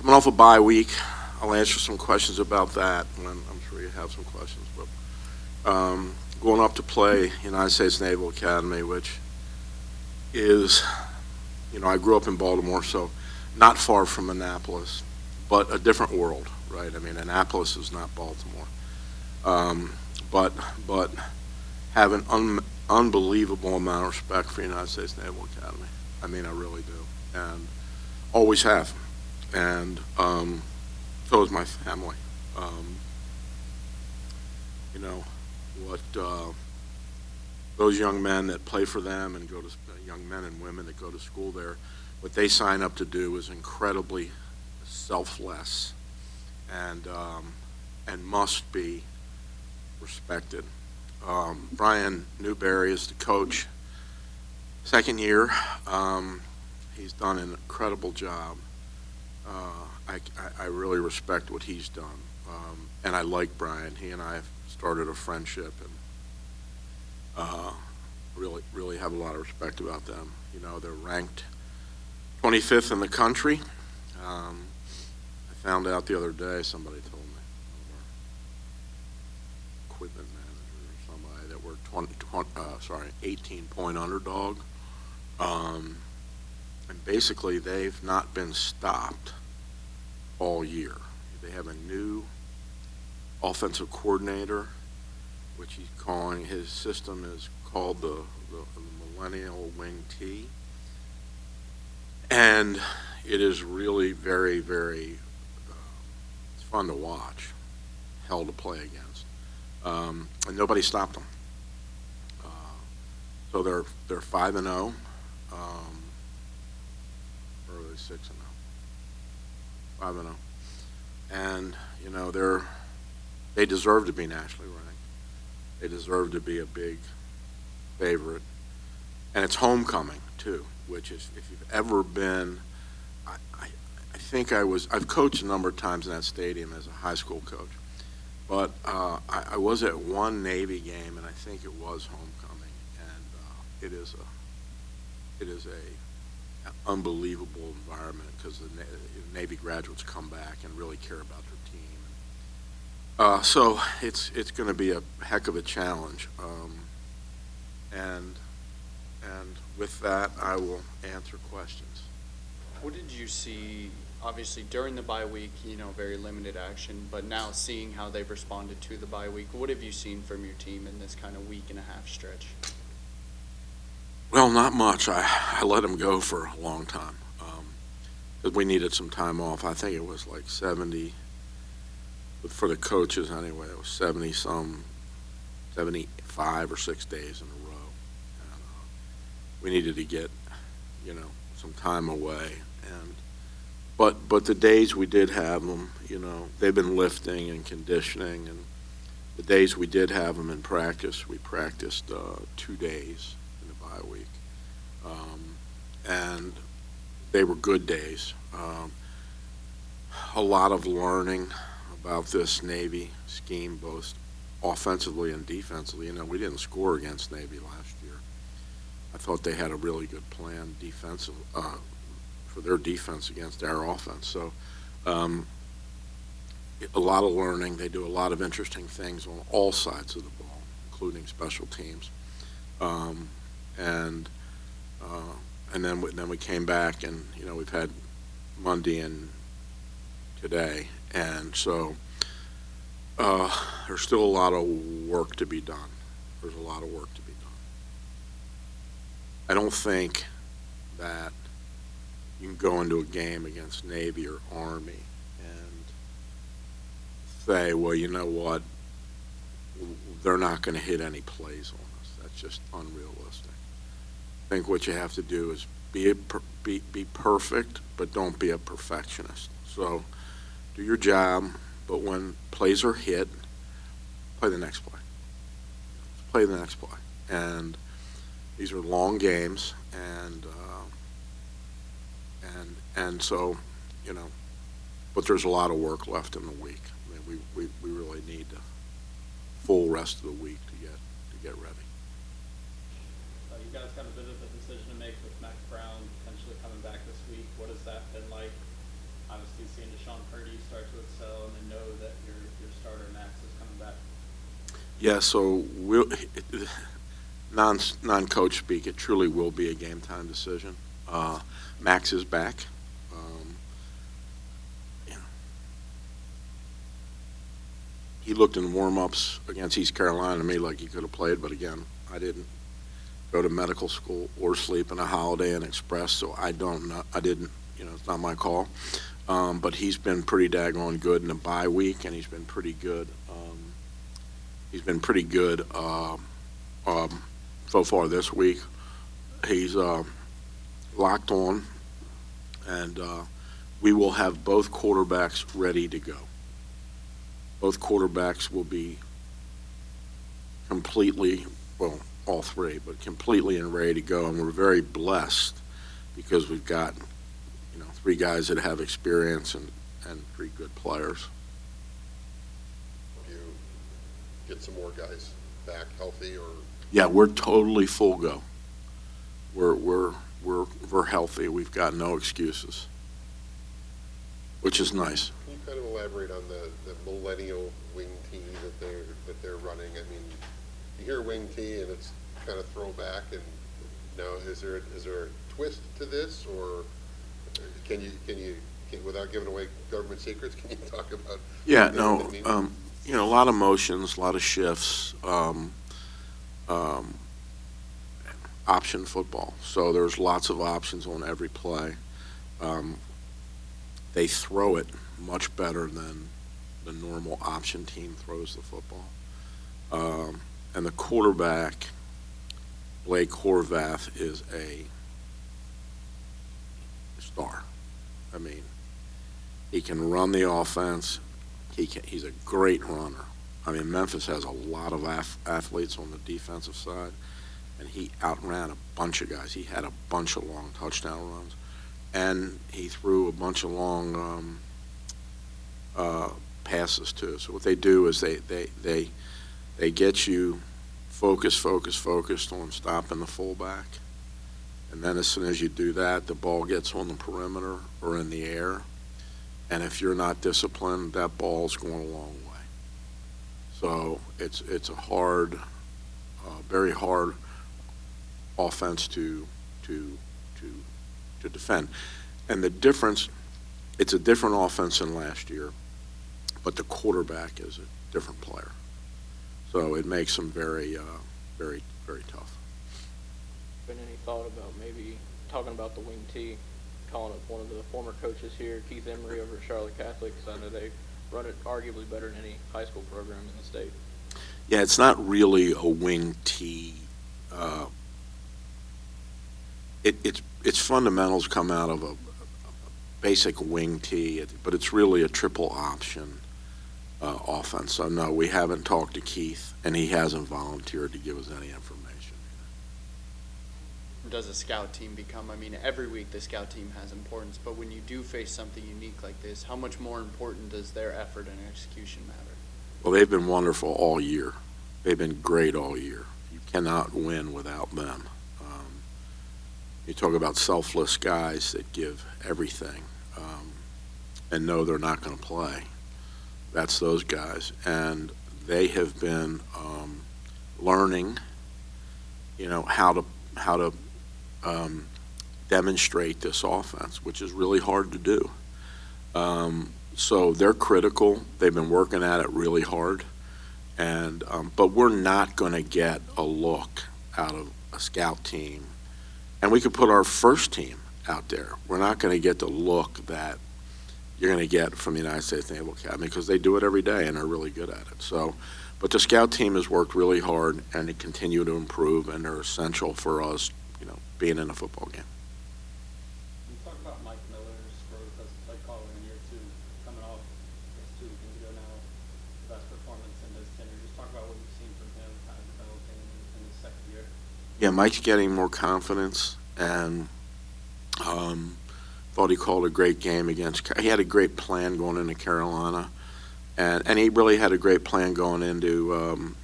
coming off a bye week. I'll answer some questions about that, and I'm sure you have some questions. But going up to play United States Naval Academy, which is, I grew up in Baltimore, so not far from Annapolis, but a different world, right? I mean, Annapolis is not Baltimore. But have an unbelievable amount of respect for United States Naval Academy. I mean, I really do, and always have. And so is my family. What those young men that play for them and young men and women that go to school there, what they sign up to do is incredibly selfless and must be respected. Brian Newberry is the coach. Second year, he's done an incredible job. I really respect what he's done, and I like Brian. He and I have started a friendship, and really have a lot of respect about them. They're ranked 25th in the country. I found out the other day, somebody told me, equipment manager or somebody, that we're 18-point underdog. And basically, they've not been stopped all year. They have a new offensive coordinator, which he's calling, his system is called the Millennial Wing T. And it is really very, very, it's fun to watch, hell to play against. And nobody stopped them. So they're 5-0. Or are they 6-0? 5-0. And they deserve to be nationally ranked. They deserve to be a big favorite. And it's homecoming too, which is, if you've ever been, I think I've coached a number of times in that stadium as a high school coach. But I was at one Navy game, and I think it was homecoming, and it is a unbelievable environment because the Navy graduates come back and really care about their team. So it's going to be a heck of a challenge, and with that, I will answer questions. What did you see, obviously, during the bye week, very limited action, but now seeing how they've responded to the bye week, what have you seen from your team in this kind of week and a half stretch? Well, not much. I let them go for a long time because we needed some time off. I think it was like 70, for the coaches anyway, it was 75 or 6 days in a row. And, we needed to get, some time away. But the days we did have them, they've been lifting and conditioning, and the days we did have them in practice, we practiced 2 days in the bye week, and they were good days. A lot of learning about this Navy scheme, both offensively and defensively. We didn't score against Navy last year. I thought they had a really good plan for their defense against our offense. So a lot of learning. They do a lot of interesting things on all sides of the ball, including special teams. And then we came back, and we've had Monday and today, and so there's still a lot of work to be done. There's a lot of work to be done. I don't think that you can go into a game against Navy or Army and say, well, you know what, they're not going to hit any plays on us. That's just unrealistic. I think what you have to do is be perfect, but don't be a perfectionist. So do your job, but when plays are hit, play the next play. Play the next play. And these are long games, and so, but there's a lot of work left in the week. I mean, we really need the full rest of the week to get ready. You guys got a bit of a decision to make with Mack Brown potentially coming back this week. What has that been like? Obviously, obviously seeing Deshaun Purdy start to excel and then know that your starter Max is coming back? Yeah, so non-coach speak, it truly will be a game-time decision. Max is back. You know, he looked in warm-ups against East Carolina to me like he could have played, but again, I didn't go to medical school or sleep in a Holiday Inn Express, so I don't know. I didn't, it's not my call. But he's been pretty daggone good in the bye week, and he's been pretty good. So far this week. He's locked on, and we will have both quarterbacks ready to go. Both quarterbacks will be completely, well, all three, but completely and ready to go, and we're very blessed because we've got, three guys that have experience and three good players. You get some more guys back healthy, or Yeah, we're totally full go. We're healthy. We've got no excuses, which is nice. can you kind of elaborate on the millennial wing tee that they're running? I mean, you hear wing tee and it's kind of throwback, and now is there a twist to this, or can you without giving away government secrets, can you talk about? Yeah, what no, that means? a lot of motions, a lot of shifts, option football. So there's lots of options on every play. They throw it much better than the normal option team throws the football. And the quarterback, Blake Horvath, is a star. I mean, he can run the offense. He's a great runner. I mean, Memphis has a lot of athletes on the defensive side, and he outran a bunch of guys. He had a bunch of long touchdown runs, and he threw a bunch of long passes too. So what they do is they get you focused on stopping the fullback, and then as soon as you do that, the ball gets on the perimeter or in the air, and if you're not disciplined, that ball's going a long way. So it's a hard, very hard offense to defend. And the difference, it's a different offense than last year, but the quarterback is a different player. So it makes them very, very, very tough. Been any thought about maybe talking about the wing tee, calling up one of the former coaches here, Keith Emery over at Charlotte Catholic, because I know they run it arguably better than any high school program in the state. Yeah, it's not really a wing tee. Its fundamentals come out of a basic wing tee, but it's really a triple option offense. So no, we haven't talked to Keith, and he hasn't volunteered to give us any information. Does a scout team become, every week the scout team has importance, but when you do face something unique like this, how much more important does their effort and execution matter? Well, they've been wonderful all year. They've been great all year. You cannot win without them. You talk about selfless guys that give everything and know they're not going to play. That's those guys. And they have been learning, how to demonstrate this offense, which is really hard to do. So they're critical. They've been working at it really hard. And but we're not going to get a look out of a scout team. And we could put our first team out there. We're not going to get the look that you're going to get from the United States Naval Academy because they do it every day and they're really good at it. So, but the scout team has worked really hard and they continue to improve, and they're essential for us, being in a football game. Can you talk about Mike Miller's growth as a play caller in year two, coming off, 2 weekends ago now, the best performance in his tenure? Just talk about what you've seen from him kind of developing in his second year. Yeah, Mike's getting more confidence, and thought he called a great game against. He had a great plan going into Carolina, and he really had a great plan going into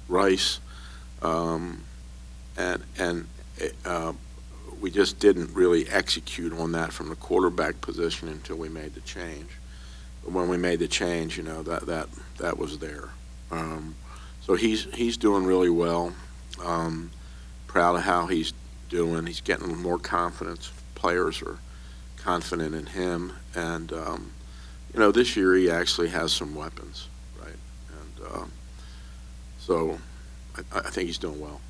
Rice, and we just didn't really execute on that from the quarterback position until we made the change. But when we made the change, that was there. So he's doing really well. Proud of how he's doing. He's getting more confidence. Players are confident in him, and this year he actually has some weapons, right? And so I think he's doing well.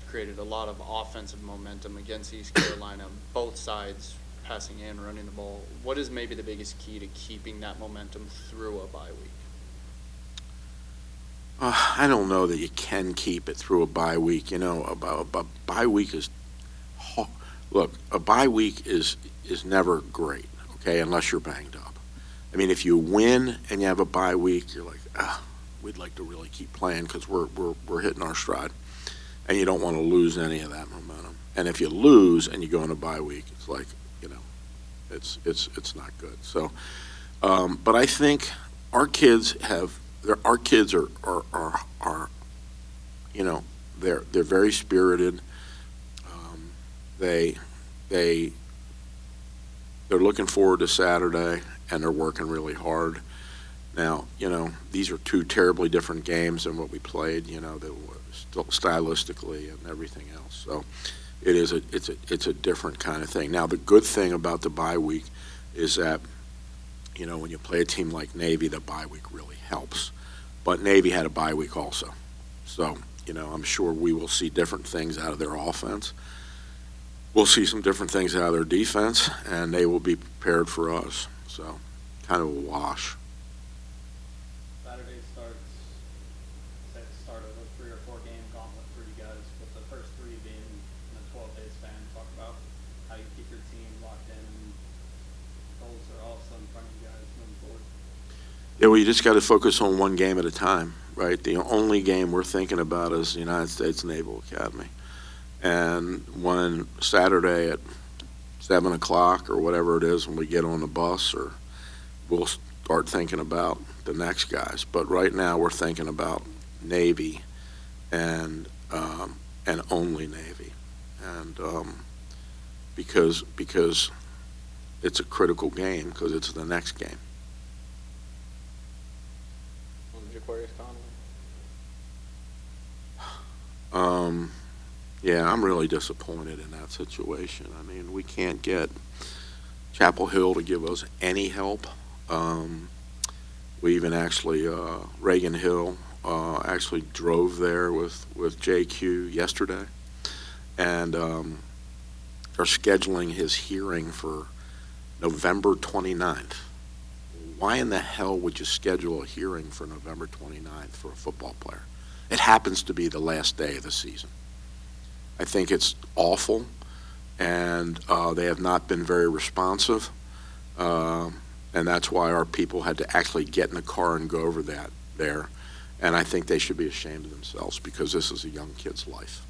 Created a lot of offensive momentum against East Carolina, both sides passing and running the ball. What is maybe the biggest key to keeping that momentum through a bye week? I don't know that you can keep it through a bye week. A bye week is look. A bye week is never great, okay, unless you're banged up. I mean, if you win and you have a bye week, you're like, we'd like to really keep playing because we're hitting our stride. And you don't want to lose any of that momentum. And if you lose and you go on a bye week, it's like, it's not good. So, but I think our kids are they're very spirited. They're looking forward to Saturday, and they're working really hard. Now, these are two terribly different games than what we played, stylistically and everything else. So it's a different kind of thing. Now, the good thing about the bye week is that, when you play a team like Navy, the bye week really helps. But Navy had a bye week also. So, I'm sure we will see different things out of their offense. We'll see some different things out of their defense, and they will be prepared for us. So, kind of a wash. Saturday starts, say the start of a 3 or 4 game gauntlet for you guys, with the first 3 being in a 12-day span. Talk about how you keep your team locked in, and goals are also in front of you guys moving forward. Yeah, well, you just got to focus on one game at a time, right? The only game we're thinking about is the United States Naval Academy. And when Saturday at 7 o'clock or whatever it is when we get on the bus, or we'll start thinking about the next guys. But right now we're thinking about Navy and only Navy. And because it's a critical game, because it's the next game. Jaquarius Conley. Yeah, I'm really disappointed in that situation. I mean, we can't get Chapel Hill to give us any help. We even actually, Reagan Hill actually drove there with JQ yesterday, and are scheduling his hearing for November 29th. Why in the hell would you schedule a hearing for November 29th for a football player? It happens to be the last day of the season. I think it's awful, and they have not been very responsive, and that's why our people had to actually get in the car and go over that there, and I think they should be ashamed of themselves because this is a young kid's life.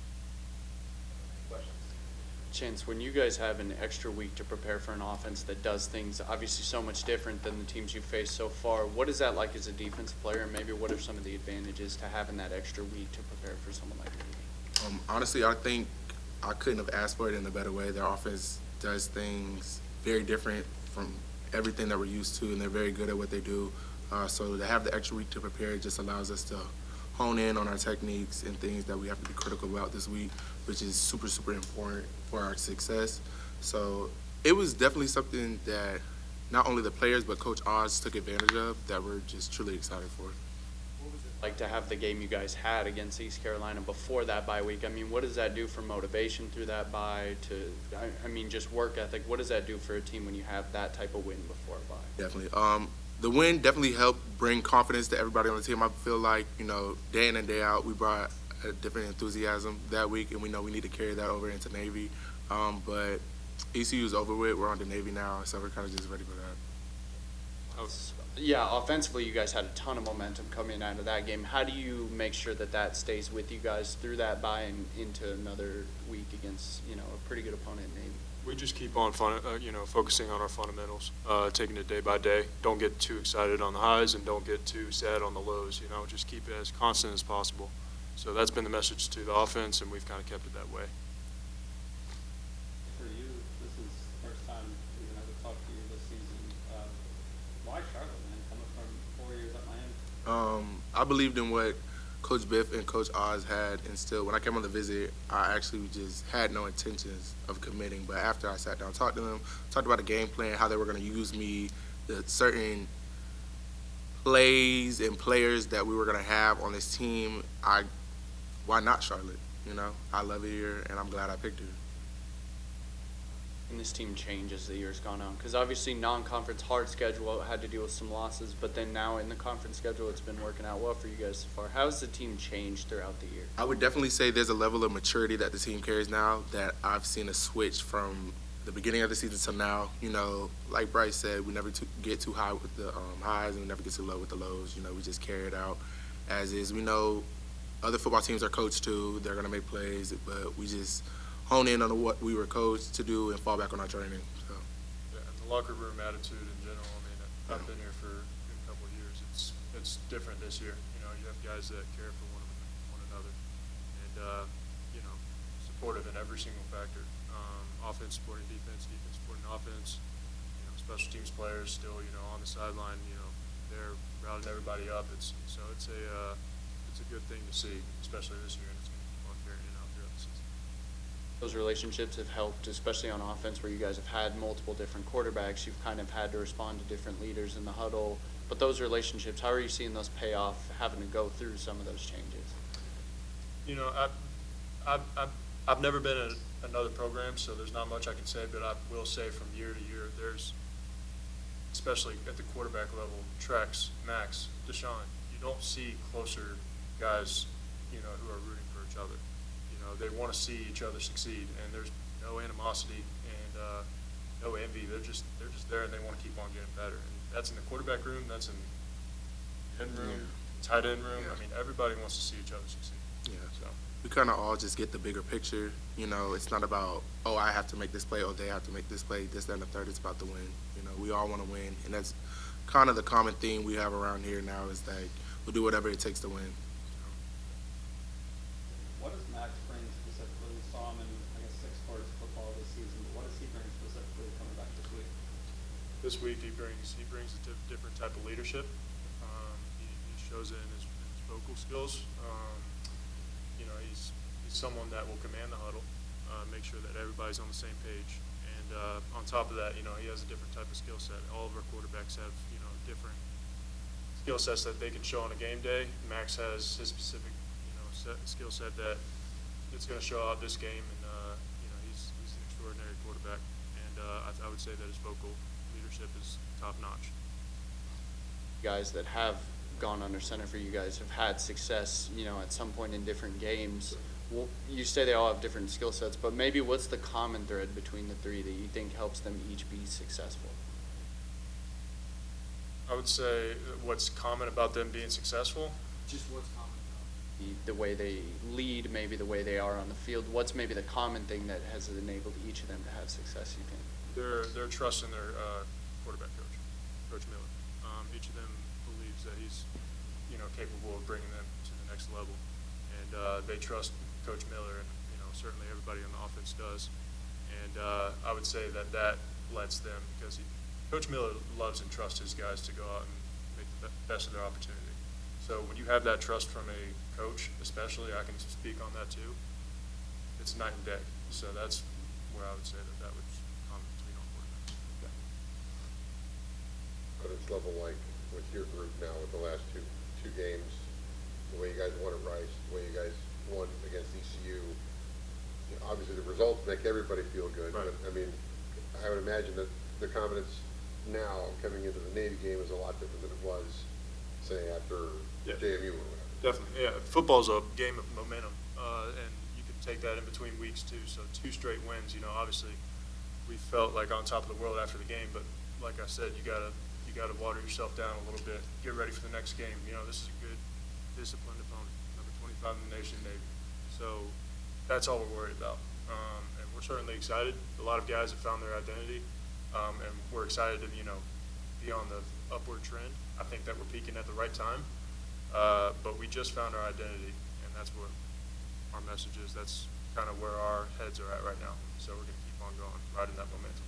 Chance, when you guys have an extra week to prepare for an offense that does things obviously so much different than the teams you've faced so far, what is that like as a defensive player, and maybe what are some of the advantages to having that extra week to prepare for someone like you? Honestly, I think I couldn't have asked for it in a better way. Their offense does things very different from everything that we're used to, and they're very good at what they do. So to have the extra week to prepare just allows us to hone in on our techniques and things that we have to be critical about this week, which is super, super important for our success. So it was definitely something that not only the players but Coach Oz took advantage of that we're just truly excited for. Like to have the game you guys had against East Carolina before that bye week? I mean, what does that do for motivation through that bye just work ethic? What does that do for a team when you have that type of win before a bye? Definitely. The win definitely helped bring confidence to everybody on the team. I feel like, day in and day out, we brought a different enthusiasm that week, and we know we need to carry that over into Navy. But ECU is over with. We're on to Navy now, so we're kind of just ready for that. Yeah, offensively, you guys had a ton of momentum coming out of that game. How do you make sure that stays with you guys through that bye and into another week against, a pretty good opponent in Navy? We just keep on focusing on our fundamentals, taking it day by day. Don't get too excited on the highs and don't get too sad on the lows. Just keep it as constant as possible. So that's been the message to the offense, and we've kind of kept it that way. I believed in what Coach Biff and Coach Oz had instilled. When I came on the visit, I actually just had no intentions of committing. But after I sat down, talked to them, talked about the game plan, how they were going to use me, the certain plays and players that we were going to have on this team, why not Charlotte? You know, I love it here, and I'm glad I picked her. And this team changed as the year's gone on? Because obviously non-conference hard schedule had to deal with some losses, but then now in the conference schedule, it's been working out well for you guys so far. How has the team changed throughout the year? I would definitely say there's a level of maturity that the team carries now that I've seen a switch from the beginning of the season to now. You know, like Bryce said, we never get too high with the highs and we never get too low with the lows. You know, we just carry it out as is. We know other football teams are coached too. They're going to make plays, but we just hone in on what we were coached to do and fall back on our training. So. Yeah, and the locker room attitude in general, I mean, I've been here for a couple of years. It's different this year. You know, you have guys that care for one another and, you know, supportive in every single factor. Offense supporting defense, defense supporting offense. You know, special teams players still, you know, on the sideline, you know, they're routing everybody up. It's a good thing to see, especially this year, and it's going to keep on carrying it out throughout the season. Those relationships have helped, especially on offense where you guys have had multiple different quarterbacks. You've kind of had to respond to different leaders in the huddle. But those relationships, how are you seeing those pay off having to go through some of those changes? You know, I've never been in another program, so there's not much I can say, but I will say from year to year, there's, especially at the quarterback level, Trex, Max, Deshaun, you don't see closer guys, you know, who are rooting for each other. You know, they want to see each other succeed, and there's no animosity and no envy. They're just there, and they want to keep on getting better. And that's in the quarterback room. That's in the end room, tight end room. Yeah. I mean, everybody wants to see each other succeed. Yeah. So. We kind of all just get the bigger picture. You know, it's not about, oh, I have to make this play, oh, they have to make this play, this, that, and the third. It's about the win. You know, we all want to win, and that's kind of the common theme we have around here now is that we'll do whatever it takes to win. What does Max bring specifically? We saw him in, I guess, 6 quarters of football this season, but what does he bring specifically coming back this week? This week he brings a different type of leadership. He shows it in his vocal skills. You know, he's someone that will command the huddle, make sure that everybody's on the same page. And on top of that, you know, he has a different type of skill set. All of our quarterbacks have, you know, different skill sets that they can show on a game day. Max has his specific, you know, skill set that it's going to show out this game. And, you know, he's an extraordinary quarterback. And I would say that his vocal leadership is top notch. Guys that have gone under center for you guys have had success, you know, at some point in different games. Well, you say they all have different skill sets, but maybe what's the common thread between the three that you think helps them each be successful? I would say what's common about them being successful. Just what's common about the way they lead, maybe the way they are on the field. What's maybe the common thing that has enabled each of them to have success, you think? Their trust in their quarterback coach, Coach Miller. Each of them believes that he's, you know, capable of bringing them to the next level, and they trust Coach Miller, and you know, certainly everybody on the offense does. And I would say that lets them, because Coach Miller loves and trusts his guys to go out and make the best of their opportunity. So when you have that trust from a coach, especially, I can speak on that too. It's night and day. So that's where I would say that was common between all quarterbacks. But it's level like with your group now with the last two games, the way you guys won at Rice, the way you guys won against ECU. You know, obviously the results make everybody feel good, Right. but I mean, I would imagine that the confidence now coming into the Navy game is a lot different than it was, say, after Yeah. JMU or whatever. Definitely, yeah. Football's a game of momentum, and you can take that in between weeks too. So 2 straight wins, you know, obviously we felt like on top of the world after the game, but like I said, you gotta water yourself down a little bit, get ready for the next game. You know, this is a good, disciplined opponent, number 25 in the nation, Navy. So that's all we're worried about, and we're certainly excited. A lot of guys have found their identity, and we're excited to, you know, be on the upward trend. I think that we're peaking at the right time. But we just found our identity, and that's what our message is. That's kind of where our heads are at right now. So we're going to keep on going, riding that momentum.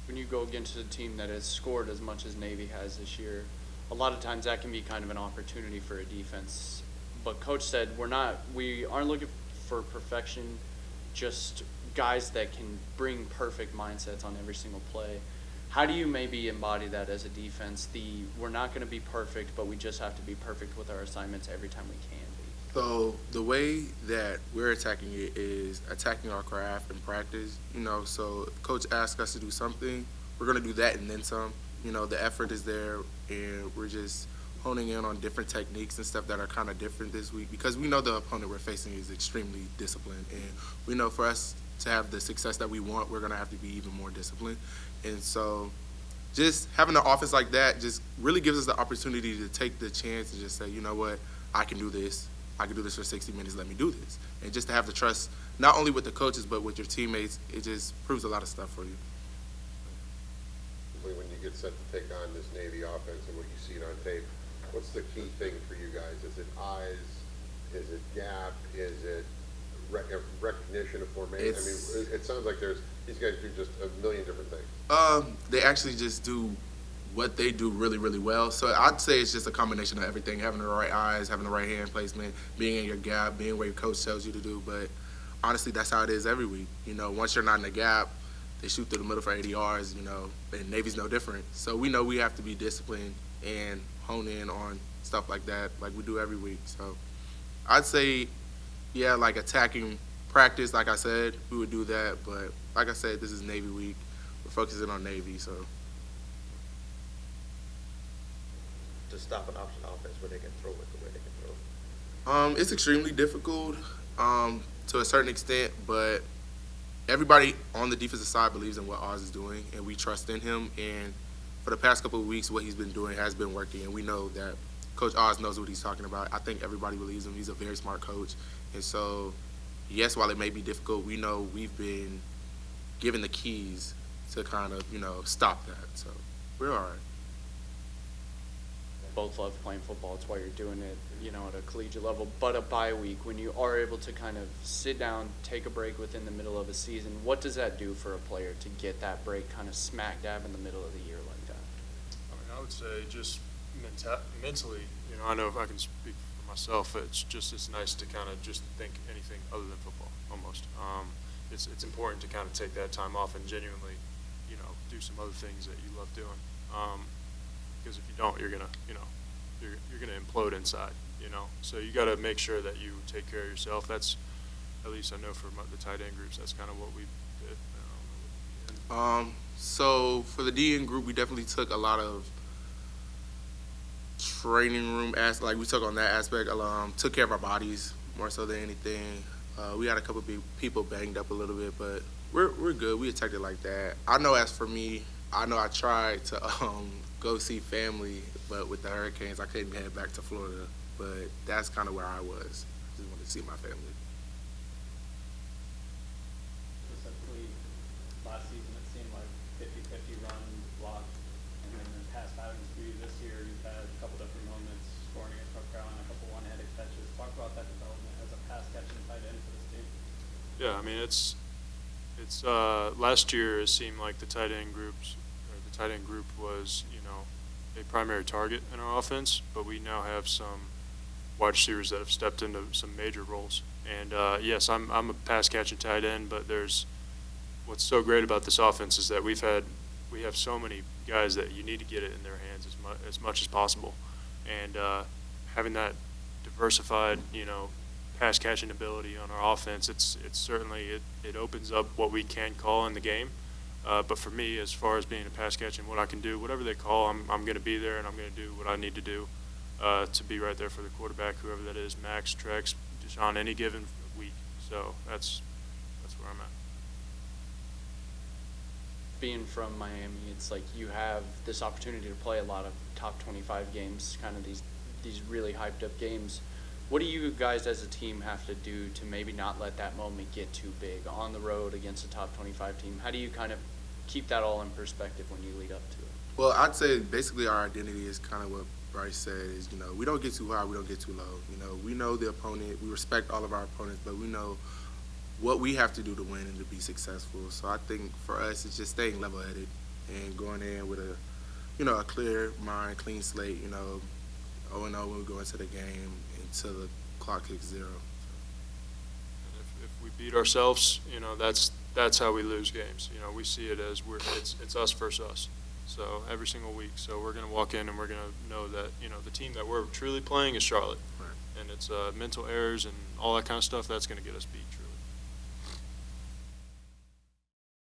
When you go against a team that has scored as much as Navy has this year, a lot of times that can be kind of an opportunity for a defense. But coach said we aren't looking for perfection, just guys that can bring perfect mindsets on every single play. How do you maybe embody that as a defense? We're not going to be perfect, but we just have to be perfect with our assignments every time we can be. So the way that we're attacking it is attacking our craft in practice. So if coach asks us to do something, we're going to do that and then some. The effort is there, and we're just honing in on different techniques and stuff that are kind of different this week because we know the opponent we're facing is extremely disciplined, and we know for us to have the success that we want, we're going to have to be even more disciplined. And so just having an offense like that just really gives us the opportunity to take the chance and just say, you know what, I can do this. I can do this for 60 minutes. Let me do this. And just to have the trust, not only with the coaches, but with your teammates, it just proves a lot of stuff for you. When you get set to take on this Navy offense and what you see on tape, what's the key thing for you guys? Is it eyes? Is it gap? Is it recognition of formation? It sounds like these guys do just a million different things. They actually just do what they do really, really well. So I'd say it's just a combination of everything, having the right eyes, having the right hand placement, being in your gap, being where your coach tells you to do. But honestly, that's how it is every week. Once you're not in the gap, they shoot through the middle for 80 yards, and Navy's no different. So we know we have to be disciplined and hone in on stuff like that like we do every week. So I'd say, yeah, like attacking practice, like I said, we would do that. But like I said, this is Navy week. We're focusing on Navy, so. To stop an option offense where they can throw it the way they can throw it? It's extremely difficult to a certain extent, but everybody on the defensive side believes in what Oz is doing, and we trust in him. And for the past couple of weeks, what he's been doing has been working, and we know that Coach Oz knows what he's talking about. I think everybody believes him. He's a very smart coach. And so, yes, while it may be difficult, we know we've been given the keys to kind of, stop that. So we're all right. Both love playing football. It's why you're doing it, at a collegiate level. But a bye week, when you are able to kind of sit down, take a break within the middle of a season, what does that do for a player to get that break kind of smack dab in the middle of the year like that? I would say just mentally, I know if I can speak for myself, it's nice to kind of just think anything other than football, almost. It's important to kind of take that time off and genuinely, do some other things that you love doing. Because if you don't, you're gonna implode inside, So you got to make sure that you take care of yourself. That's, at least I know for the tight end groups, that's kind of what we did. So for the DN group, we definitely took a lot of training room like we took on that aspect. Took care of our bodies more so than anything. We had a couple of people banged up a little bit, but we're good. We attacked it like that. I know as for me, I tried to go see family, but with the hurricanes, I couldn't head back to Florida. But that's kind of where I was. I just wanted to see my family. Specifically, last season it seemed like 50-50 run, block, and then in past outings for you this year, you've had a couple different moments, scoring against North Carolina, a couple one-handed catches. Talk about that development as a pass-catching tight end for this team. Yeah, it's last year it seemed like the tight end group was, a primary target in our offense, but we now have some wide receivers that have stepped into some major roles. And yes, I'm a pass catching tight end, but what's so great about this offense is that we have so many guys that you need to get it in their hands as much as possible. And having that diversified, pass catching ability on our offense, it's certainly it opens up what we can call in the game. But for me, as far as being a pass catching, what I can do, whatever they call, I'm going to be there and I'm going to do what I need to do to be right there for the quarterback, whoever that is, Max, Trex, Deshaun, any given week. So that's where I'm at. Being from Miami, it's like you have this opportunity to play a lot of top 25 games, kind of these really hyped up games. What do you guys as a team have to do to maybe not let that moment get too big on the road against a top 25 team? How do you kind of keep that all in perspective when you lead up to it? Well, I'd say basically our identity is kind of what Bryce said is, we don't get too high, we don't get too low. We know the opponent, we respect all of our opponents, but we know what we have to do to win and to be successful. So I think for us, it's just staying level-headed and going in with a clear mind, clean slate, 0-0 when we go into the game until the clock hits 0. And if we beat ourselves, that's how we lose games. We see it as it's us versus us. So every single week. So we're going to walk in and we're going to know that, the team that we're truly playing is Charlotte. Right. And it's mental errors and all that kind of stuff that's going to get us beat truly.